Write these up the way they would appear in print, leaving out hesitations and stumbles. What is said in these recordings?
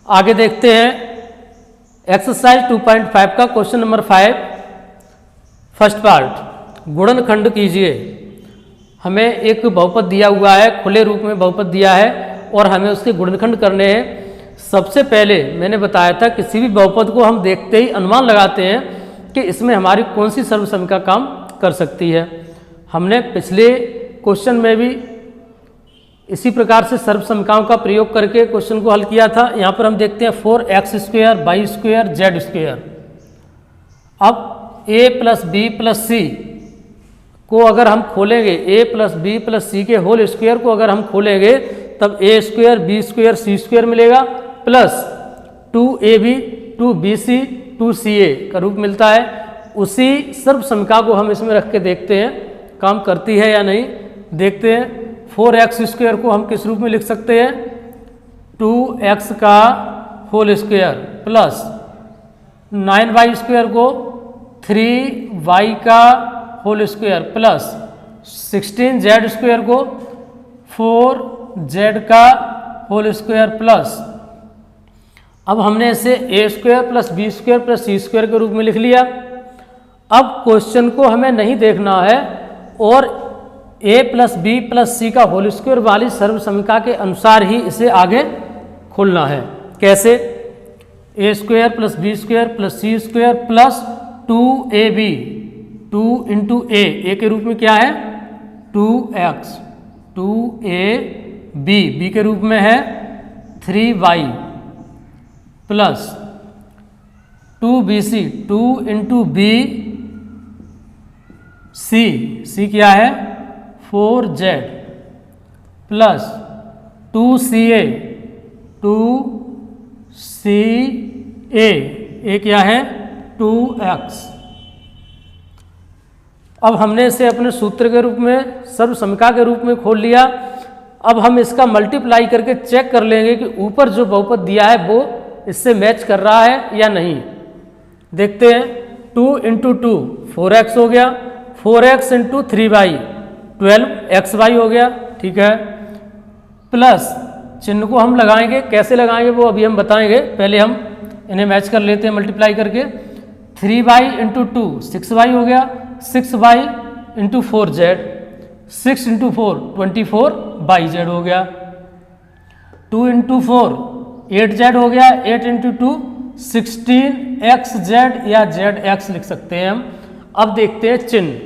आगे देखते हैं एक्सरसाइज 2.5 का क्वेश्चन नंबर 5 फर्स्ट पार्ट। गुणनखंड कीजिए। हमें एक बहुपद दिया हुआ है, खुले रूप में बहुपद दिया है और हमें उसके गुणनखंड करने हैं। सबसे पहले मैंने बताया था किसी भी बहुपद को हम देखते ही अनुमान लगाते हैं कि इसमें हमारी कौन सी सर्वसमिका काम कर सकती है। हमने पिछले क्वेश्चन में भी इसी प्रकार से सर्वसमिकाओं का प्रयोग करके क्वेश्चन को हल किया था। यहाँ पर हम देखते हैं 4x² y² z²। अब a + b + c को अगर हम खोलेंगे, a + b + c के होल स्क्वायर को अगर हम खोलेंगे तब a² b² c² मिलेगा प्लस 2ab 2bc 2ca का रूप मिलता है। उसी सर्वसमिका को हम इसमें रख के देखते हैं काम करती है या नहीं। देखते हैं 4x² को हम किस रूप में लिख सकते हैं, 2x का होल स्क्वायर प्लस 9y² को 3y का होल स्क्वायर प्लस 16z² को 4z का होल स्क्वायर प्लस, अब हमने इसे a² + b² + c² के रूप में लिख लिया। अब क्वेश्चन को हमें नहीं देखना है और a + b + c का होल स्क्वायर वाली सर्वसमिका के अनुसार ही इसे आगे खोलना है। कैसे, a² + b² + c² plus 2ab 2 × a के रूप में क्या है 2x 2ab b के रूप में है 3y plus 2bc 2 × b c क्या है 4z प्लस 2ca 2ca क्या है 2x। अब हमने इसे अपने सूत्र के रूप में सर्वसमिका के रूप में खोल लिया। अब हम इसका मल्टीप्लाई करके चेक कर लेंगे कि ऊपर जो बहुपद दिया है वो इससे मैच कर रहा है या नहीं। देखते हैं 2 × 2 4x हो गया, 4x × 3y 12xy हो गया, ठीक है। प्लस चिन्ह को हम लगाएंगे, कैसे लगाएंगे वो अभी हम बताएंगे, पहले हम इन्हें मैच कर लेते हैं मल्टीप्लाई करके। 3y × 2 6y हो गया, 6y × 4z 6 × 4 24y हो गया, 2 × 4 8z हो गया, 8 × 2 16xz या zx लिख सकते हैं हम। अब देखते हैं चिन्ह,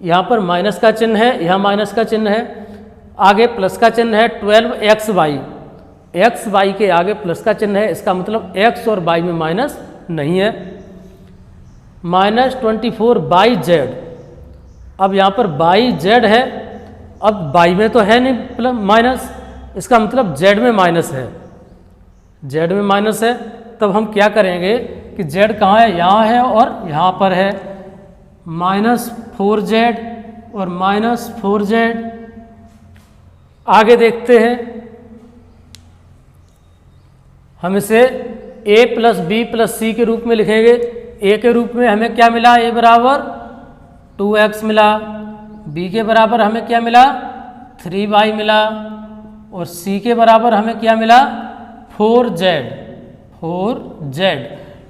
यहाँ पर माइनस का चिन्ह है, यहाँ माइनस का चिन्ह है, आगे प्लस का चिन्ह है 12xy, xy के आगे प्लस का चिन्ह है, इसका मतलब x और y में माइनस नहीं है। -24yz, अब यहाँ पर yz है, अब y में तो है नहीं प्लस माइनस, इसका मतलब z में माइनस है, z में माइनस है। तब हम क्या करेंगे कि z कहाँ है, यहाँ है और यहाँ पर है, -4z और -4z। आगे देखते हैं, हम इसे a + b + c के रूप में लिखेंगे। a के रूप में हमें क्या मिला, a बराबर 2x मिला, b के बराबर हमें क्या मिला 3y मिला और c के बराबर हमें क्या मिला 4z।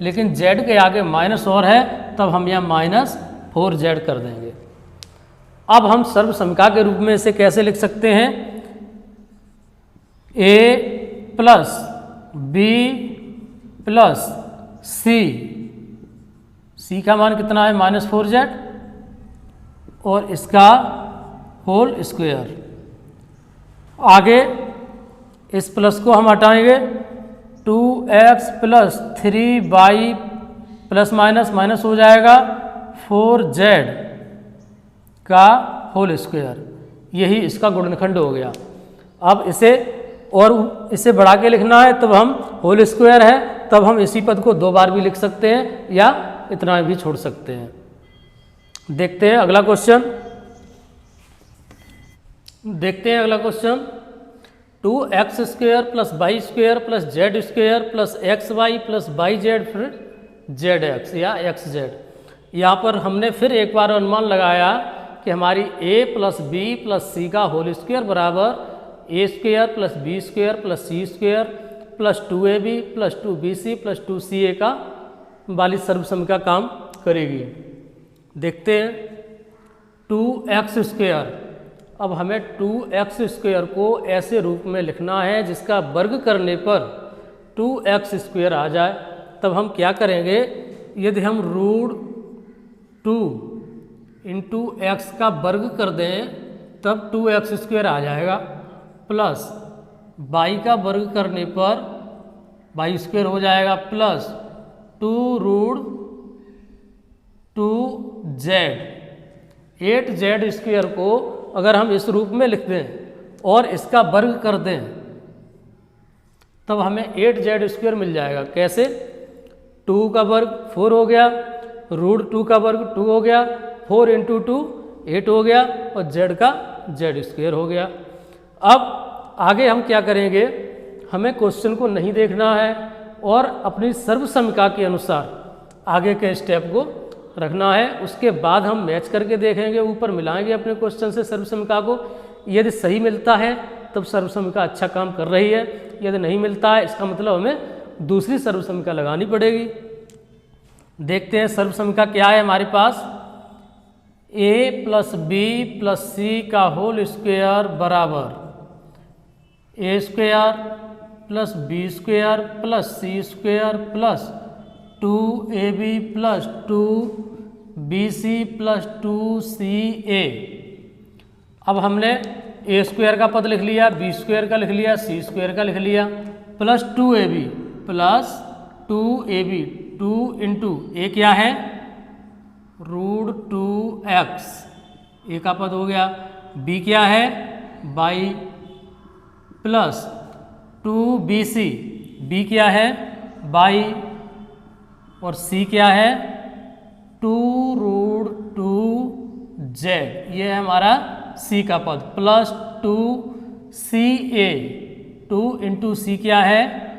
लेकिन z के आगे माइनस और है, तब हम यहाँ -4z कर देंगे। अब हम सर्वसमिका के रूप में इसे कैसे लिख सकते हैं, a + b + c का मान कितना है -4z और इसका होल स्क्वायर। आगे इस प्लस को हम हटाएंगे, 2x + 3y प्लस माइनस हो जाएगा 4z का होल स्क्वायर, यही इसका गुणनखंड हो गया। अब इसे और इसे बढ़ा के लिखना है, तब हम होल स्क्वायर है, तब हम इसी पद को 2 बार भी लिख सकते हैं या इतना भी छोड़ सकते हैं। देखते हैं अगला क्वेश्चन, अगला question 2x² + y² + z² + xy + yz फिर zx या xz। यहाँ पर हमने फिर एक बार अनुमान लगाया कि हमारी a + b + c का होल स्क्वायर बराबर a² + b² + c² plus 2ab plus 2bc plus 2ca का वाली सर्वसम का काम करेगी। देखते हैं 2x²। अब हमें 2x² को ऐसे रूप में लिखना है जिसका वर्ग करने पर 2x² आ जाए। तब हम क्या करेंगे, यदि हम √2 इंटू एक्स का वर्ग कर दें तब 2x² आ जाएगा, प्लस y का वर्ग करने पर y² हो जाएगा, प्लस 2√2z 8z² को अगर हम इस रूप में लिख दें और इसका वर्ग कर दें तब हमें 8z² मिल जाएगा। कैसे, 2 का वर्ग 4 हो गया, √2 का वर्ग 2 हो गया, 4 इंटू 2 8 हो गया और z का z² हो गया। अब आगे हम क्या करेंगे, हमें क्वेश्चन को नहीं देखना है और अपनी सर्वसमिका के अनुसार आगे के स्टेप को रखना है। उसके बाद हम मैच करके देखेंगे, ऊपर मिलाएंगे अपने क्वेश्चन से सर्वसमिका को। यदि सही मिलता है तब सर्वसमिका अच्छा काम कर रही है, यदि नहीं मिलता है इसका मतलब हमें दूसरी सर्वसमिका लगानी पड़ेगी। देखते हैं सर्वसमिका क्या है हमारे पास। a प्लस बी प्लस सी का होल स्क्वायर बराबर a² plus b² plus c² plus 2ab plus 2bc plus 2ca। अब हमने a² का पद लिख लिया, b² का लिख लिया, c² का लिख लिया, plus 2ab plus 2ab 2 into ए क्या है √2x ए का पद हो गया, b क्या है y प्लस 2bc b क्या है y और c क्या है 2√2z ये है हमारा c का पद, प्लस 2ca 2 इंटू सी क्या है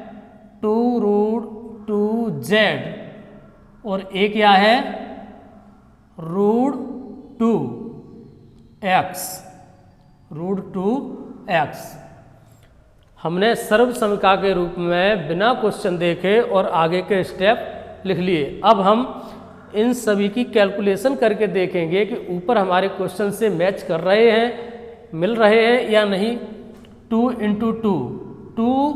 2√2z और a क्या है √2x। हमने सर्वसमिका के रूप में बिना क्वेश्चन देखे और आगे के स्टेप लिख लिए। अब हम इन सभी की कैलकुलेशन करके देखेंगे कि ऊपर हमारे क्वेश्चन से मैच कर रहे हैं, मिल रहे हैं या नहीं। 2 इंटू 2 2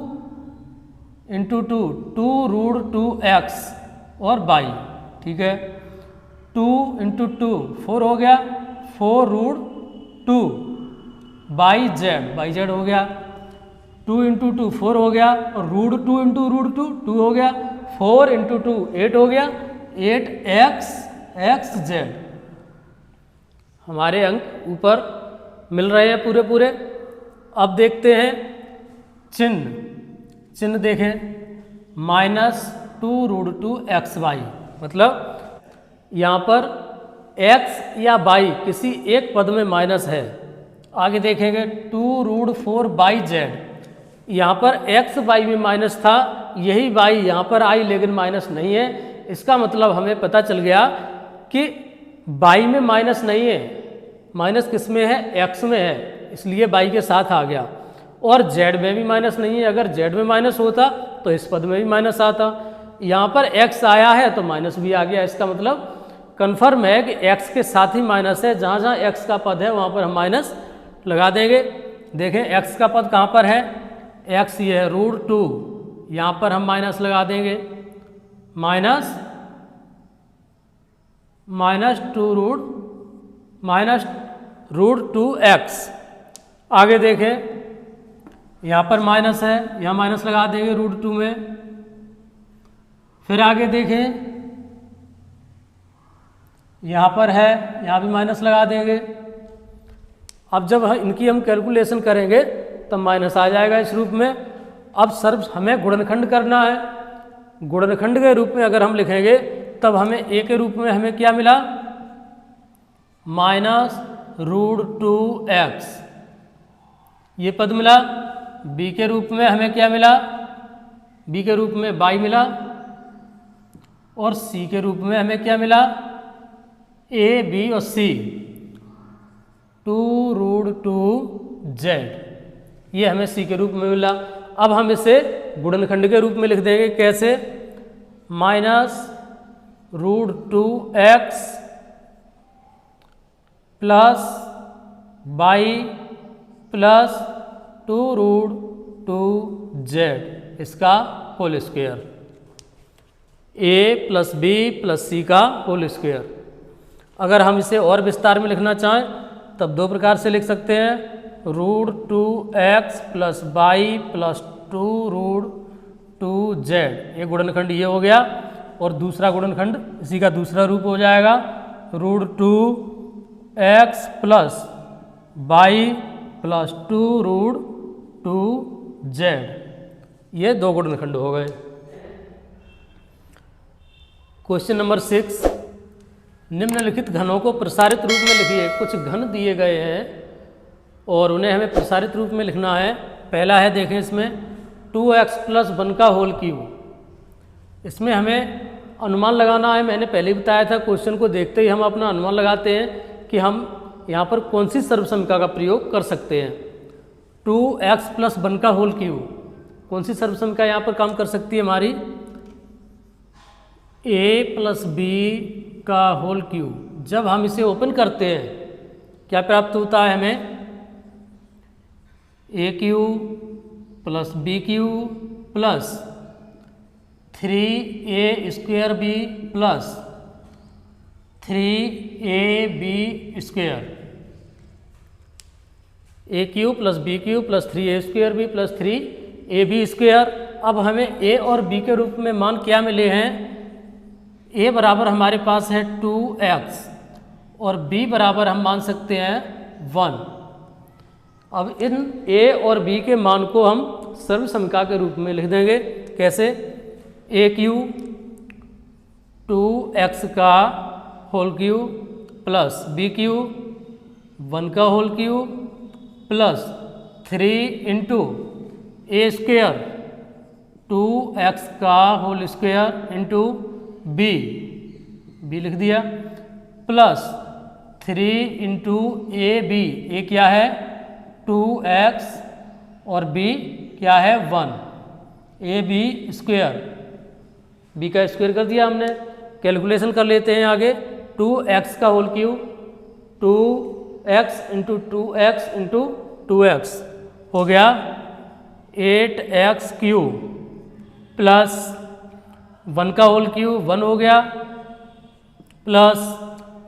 इंटू 2 2√2x और y, ठीक है। 2 इंटू 2 4 हो गया, 4√2 yz हो गया, 2 इंटू 2 4 हो गया और √2 इंटू √2 2 हो गया, 4 इंटू 2 8 हो गया, 8xz। हमारे अंक ऊपर मिल रहे हैं पूरे पूरे। अब देखते हैं चिन्ह देखें, -2√2xy मतलब यहाँ पर x या y किसी एक पद में माइनस है। आगे देखेंगे 2√4yz, यहाँ पर x y में माइनस था, यही y यहाँ पर आई लेकिन माइनस नहीं है। इसका मतलब हमें पता चल गया कि y में माइनस नहीं है, माइनस किस में है x में है, इसलिए y के साथ आ गया। और z में भी माइनस नहीं है, अगर z में माइनस होता तो इस पद में भी माइनस आता। यहाँ पर x आया है तो माइनस भी आ गया। इसका मतलब कन्फर्म है कि x के साथ ही माइनस है, जहाँ जहाँ x का पद है वहाँ पर हम माइनस लगा देंगे। देखें x का पद कहाँ पर है, x ये है √2, यहाँ पर हम माइनस लगा देंगे, -2√2x। आगे देखें यहाँ पर माइनस है, यहाँ माइनस लगा देंगे √2 में। फिर आगे देखें यहाँ पर है, यहाँ भी माइनस लगा देंगे। अब जब इनकी हम कैलकुलेशन करेंगे तब माइनस आ जाएगा इस रूप में। अब हमें गुणनखंड करना है। गुणनखंड के रूप में अगर हम लिखेंगे तब हमें a के रूप में हमें क्या मिला -√2x ये पद मिला। b के रूप में हमें क्या मिला, b के रूप में y मिला और c के रूप में हमें क्या मिला a b और c 2√2z ये हमें c के रूप में मिला। अब हम इसे गुणनखंड के रूप में लिख देंगे। कैसे? -√2x plus y plus 2√2z इसका whole square, a plus b plus c का होल स्क्वायर। अगर हम इसे और विस्तार में लिखना चाहें तब दो प्रकार से लिख सकते हैं, √2x plus y plus 2√2z। ये गुणनखंड ये हो गया, और दूसरा गुणनखंड इसी का दूसरा रूप हो जाएगा, √2x plus y plus 2√2z। ये दो गुणनखंड हो गए। क्वेश्चन नंबर 6, निम्नलिखित घनों को प्रसारित रूप में लिखिए। कुछ घन दिए गए हैं और उन्हें हमें प्रसारित रूप में लिखना है। पहला है, देखें इसमें 2x प्लस 1 का होल क्यूब। इसमें हमें अनुमान लगाना है। मैंने पहले ही बताया था, क्वेश्चन को देखते ही हम अपना अनुमान लगाते हैं कि हम यहाँ पर कौन सी सर्वसमीका का प्रयोग कर सकते हैं। 2x प्लस 1 का होल क्यूब, कौन सी सर्वसमीका यहाँ पर काम कर सकती है हमारी? a प्लस b का होल क्यूब। जब हम इसे ओपन करते हैं क्या प्राप्त होता है हमें? a cube plus b cube plus 3a² b plus 3ab²। a cube plus b cube plus 3a² b plus 3ab²। अब हमें a और b के रूप में मान क्या मिले हैं? a बराबर हमारे पास है 2x और b बराबर हम मान सकते हैं 1। अब इन a और b के मान को हम सर्वसमीका के रूप में लिख देंगे। कैसे? a क्यूब 2x का whole cube plus b cube 1 का whole cube plus 3 into a² 2x का होल स्क्वायर इंटू b लिख दिया, प्लस 3 इंटू ab। ए क्या है? 2x और b क्या है? 1। ab², b का स्क्वायर कर दिया हमने। कैलकुलेशन कर लेते हैं आगे। 2x का whole cube 2x into 2x into 2x हो गया 8x³ प्लस 1 का होल क्यूब 1 हो गया प्लस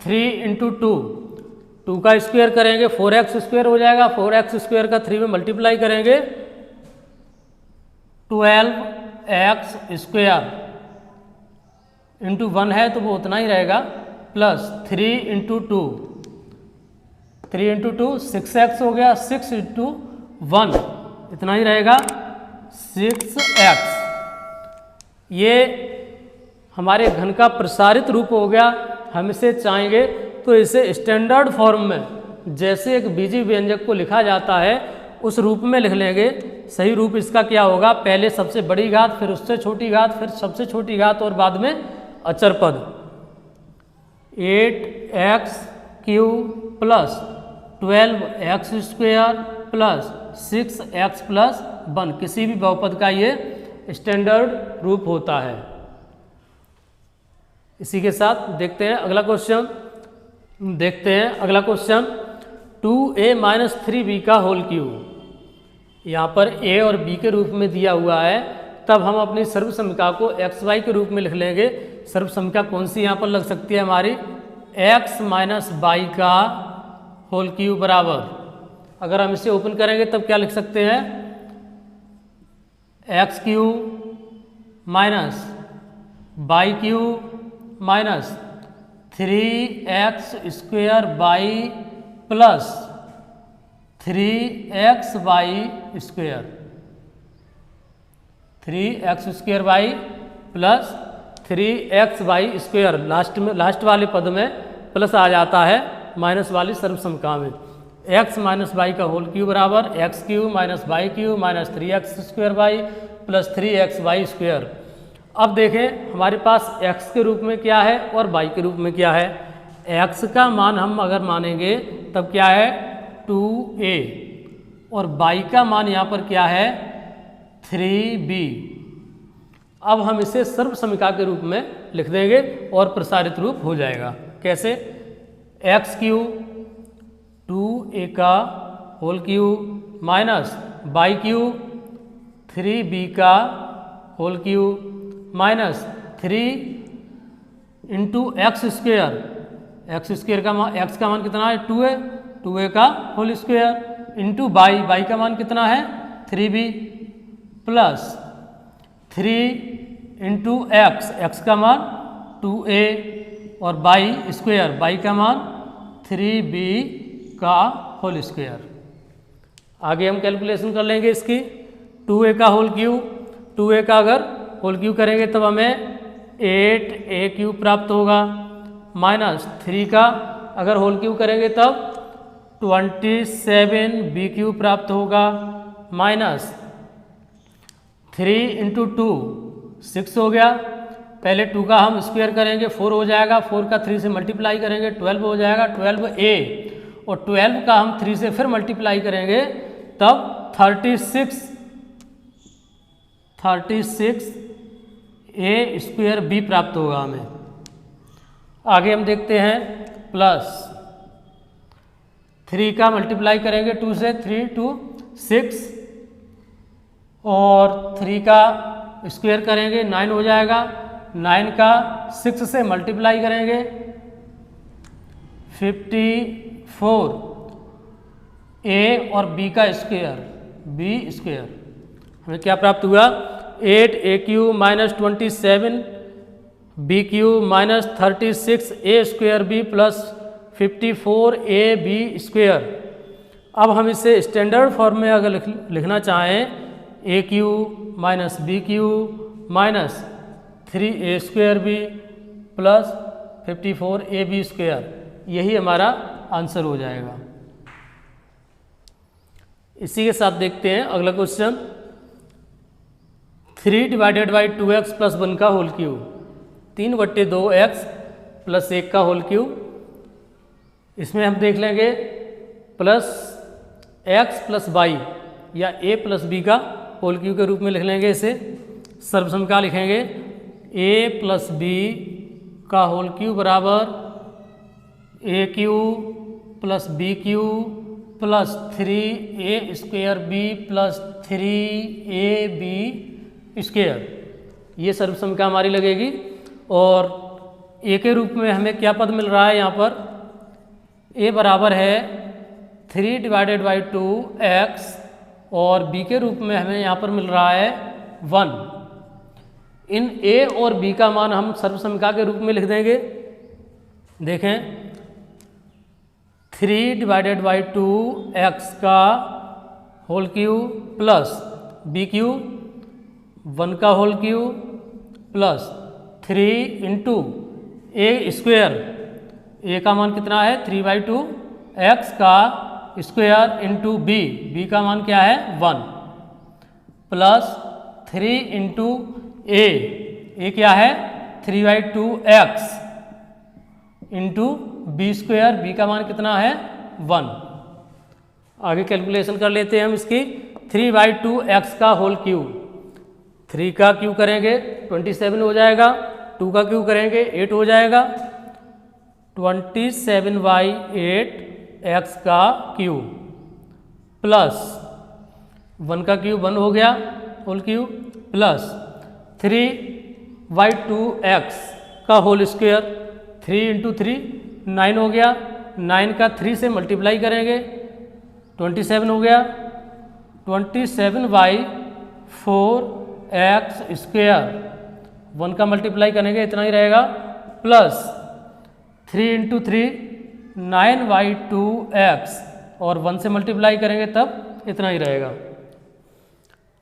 3 इंटू 2 का स्क्वायर करेंगे 4x² हो जाएगा। 4x² का 3 में मल्टीप्लाई करेंगे 12x² इंटू 1 है तो वो उतना ही रहेगा, प्लस 3 इंटू 2 6x हो गया, 6 इंटू 1 इतना ही रहेगा 6x। ये हमारे घन का प्रसारित रूप हो गया। हम इसे चाहेंगे तो इसे स्टैंडर्ड फॉर्म में, जैसे एक बीजीय व्यंजक को लिखा जाता है उस रूप में लिख लेंगे। सही रूप इसका क्या होगा? पहले सबसे बड़ी घात, फिर उससे छोटी घात, फिर सबसे छोटी घात और बाद में अचर पद। 8x³ plus 12x² plus 6x plus 1 किसी भी बहुपद का ये स्टैंडर्ड रूप होता है। इसी के साथ देखते हैं अगला क्वेश्चन। 2a माइनस 3b का होल क्यूब। यहाँ पर a और b के रूप में दिया हुआ है, तब हम अपनी सर्वसमीका को xy के रूप में लिख लेंगे। सर्वसमीका कौन सी यहाँ पर लग सकती है हमारी? x माइनस y का होल क्यूब बराबर, अगर हम इसे ओपन करेंगे तब क्या लिख सकते हैं? x³ minus y³ minus 3x² plus 3xy², 3x² plus 3xy²। Last वाले पद में प्लस आ जाता है माइनस वाली सर्वसमीका में। x माइनस वाई का होल क्यूब बराबर x³ minus y³ minus 3x² plus 3xy²। अब देखें हमारे पास x के रूप में क्या है और y के रूप में क्या है। x का मान हम अगर मानेंगे तब क्या है 2a, और y का मान यहाँ पर क्या है 3b। अब हम इसे सर्व समीकरण के रूप में लिख देंगे और प्रसारित रूप हो जाएगा। कैसे? एक्स क्यू 2a का whole cube minus b cube 3b का whole cube minus 3 into x square. X square का मान, एक्स का मान कितना है? 2a, 2a का whole square into b, b का मान कितना है? 3b plus 3 into x, x का मान 2a और बाई स्क्वेयर, बाई का मान 3b का होल स्क्वेयर। आगे हम कैलकुलेशन कर लेंगे इसकी। 2a का होल क्यू, 2a का अगर होल क्यू करेंगे तब हमें 8a क्यू प्राप्त होगा, माइनस 3 का अगर होल क्यू करेंगे तब 27b क्यू प्राप्त होगा, माइनस 3 इंटू 2 6 हो गया। पहले 2 का हम स्क्वायर करेंगे 4 हो जाएगा, 4 का 3 से मल्टीप्लाई करेंगे 12 हो जाएगा, 12a और 12 का हम 3 से फिर मल्टीप्लाई करेंगे तब 36 a स्क्वायर b प्राप्त होगा हमें। आगे हम देखते हैं प्लस 3 का मल्टीप्लाई करेंगे 2 से, 3 2 6 और 3 का स्क्वायर करेंगे 9 हो जाएगा, 9 का 6 से मल्टीप्लाई करेंगे 54 a और b का स्क्वायर, b स्क्वायर हमें क्या प्राप्त हुआ? 8a Q minus 27 b Q minus 36 a square b plus 54 a b square. अब हम इसे स्टैंडर्ड फॉर्म में अगर लिखना चाहें a Q minus b Q minus 3a square b plus 54 a b square, यही हमारा आंसर हो जाएगा। इसी के साथ देखते हैं अगला question. 3 divided by 2x plus 1 का होल क्यू, 3/2x प्लस 1 का होल क्यू। इसमें हम देख लेंगे प्लस x प्लस वाई या a प्लस b का होल क्यू के रूप में लिख लेंगे। इसे सर्वसमीकरण लिखेंगे a प्लस b का होल क्यू बराबर a Q plus b Q plus 3a square b plus 3ab square, ये सर्वसमीकरण हमारी लगेगी। और a के रूप में हमें क्या पद मिल रहा है यहाँ पर? a बराबर है 3 डिवाइडेड बाई 2x और b के रूप में हमें यहाँ पर मिल रहा है 1। इन a और b का मान हम सर्वसमीकरण के रूप में लिख देंगे। देखें 3 डिवाइडेड बाई 2x का whole cube plus b cube 1 का whole cube plus 3 into a square, a का मान कितना है? 3/2 x का स्क्वायर इंटू b का मान क्या है? 1 प्लस 3 इंटू a क्या है? 3/2 x into b square, b का मान कितना है? 1। आगे कैलकुलेशन कर लेते हैं हम इसकी। 3/2 x का होल क्यू, 3 का क्यू करेंगे 27 हो जाएगा, 2 का क्यू करेंगे 8 हो जाएगा, 27/8 x का क्यू प्लस 1 का क्यू 1 हो गया होल क्यू प्लस 3/2 x का होल स्क्वायर, 3 इंटू 3 9 हो गया, 9 का 3 से मल्टीप्लाई करेंगे 27 हो गया, 27/4 एक्स स्क्वायर, 1 का मल्टीप्लाई करेंगे इतना ही रहेगा, प्लस 3 इंटू 3 9/2 एक्स और 1 से मल्टीप्लाई करेंगे तब इतना ही रहेगा।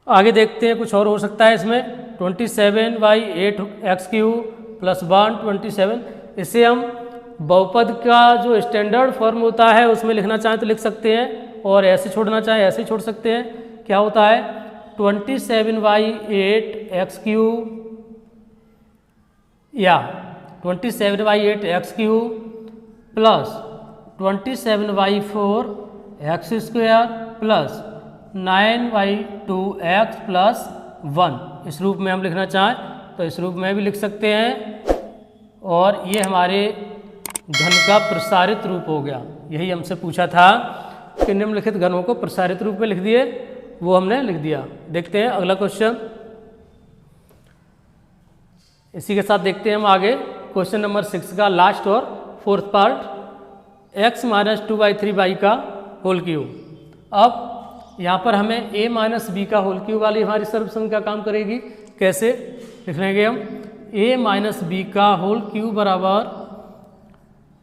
आगे देखते हैं कुछ और हो सकता है इसमें। 27/8 एक्स क्यू प्लस 1 27, इसे हम बहुपद का जो स्टैंडर्ड फॉर्म होता है उसमें लिखना चाहें तो लिख सकते हैं और ऐसे छोड़ना चाहें ऐसे छोड़ सकते हैं। क्या होता है? 27/8 एक्स क्यू या 27/8 x Q plus 27/4 x square plus 9/2x plus 1 इस रूप में हम लिखना चाहें तो इस रूप में भी लिख सकते हैं। और ये हमारे घन का प्रसारित रूप हो गया। यही हमसे पूछा था कि निम्नलिखित घनों को प्रसारित रूप में लिख दिए, वो हमने लिख दिया। देखते हैं अगला क्वेश्चन। इसी के साथ देखते हैं हम आगे क्वेश्चन नंबर 6 का लास्ट और fourth part, x minus 2/3y का होल क्यूब। अब यहाँ पर हमें a माइनस बी का होल क्यूब वाली हमारी सर्वसंख्या काम करेगी। कैसे लिख लेंगे हम? a माइनस बी का होल क्यूब बराबर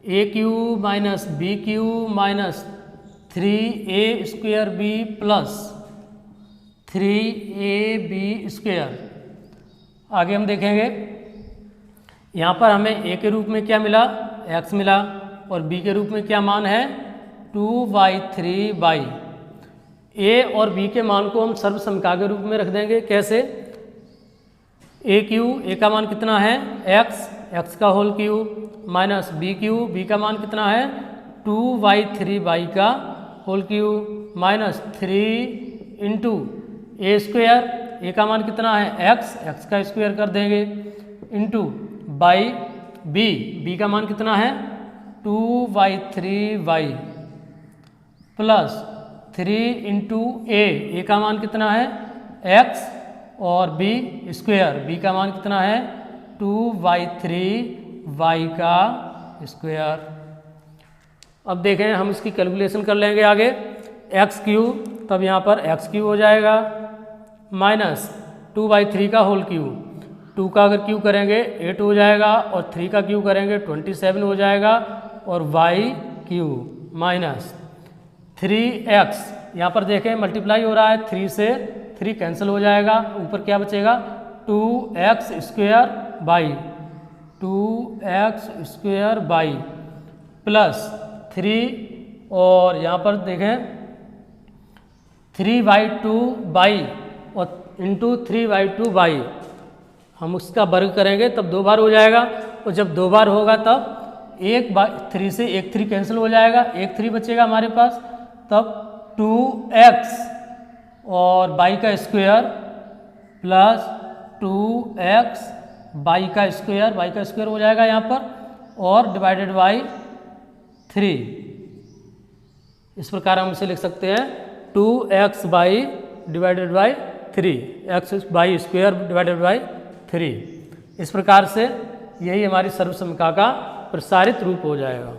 a cube minus b cube minus 3a² b plus 3ab²। आगे हम देखेंगे यहाँ पर हमें a के रूप में क्या मिला, x मिला, और b के रूप में क्या मान है, 2/3y। a और b के मान को हम सर्वसंख्या के रूप में रख देंगे। कैसे? a का मान कितना है x का होल क्यूब माइनस b का मान कितना है 2/3y का whole cube minus 3 into a² का मान कितना है x का स्क्वायर कर देंगे इंटू बाई b का मान कितना है 2/3y प्लस 3 इंटू a का मान कितना है x और b² का मान कितना है 2/3y का स्क्वायर। अब देखें हम इसकी कैलकुलेशन कर लेंगे आगे। x³ तब यहाँ पर x³ हो जाएगा माइनस 2/3 का होल क्यूब, 2 का अगर क्यूब करेंगे 8 हो जाएगा और 3 का क्यूब करेंगे 27 हो जाएगा और y³ माइनस 3x। यहाँ पर देखें मल्टीप्लाई हो रहा है, 3 से 3 कैंसिल हो जाएगा, ऊपर क्या बचेगा 2x² बाई प्लस 3 और यहाँ पर देखें 3/2 बाई और इंटू 3/2 बाई। हम उसका वर्ग करेंगे तब 2 बार हो जाएगा, और जब 2 बार होगा तब 1/3 से 1 3 कैंसिल हो जाएगा, 1 3 बचेगा हमारे पास, तब 2x और बाई का स्क्वायर प्लस 2x बाई का स्क्वायर हो जाएगा यहाँ पर, और डिवाइडेड बाई 3। इस प्रकार हम इसे लिख सकते हैं 2x by divided by 3, x by square divided by 3। इस प्रकार से यही हमारी सर्वसंख्या का प्रसारित रूप हो जाएगा।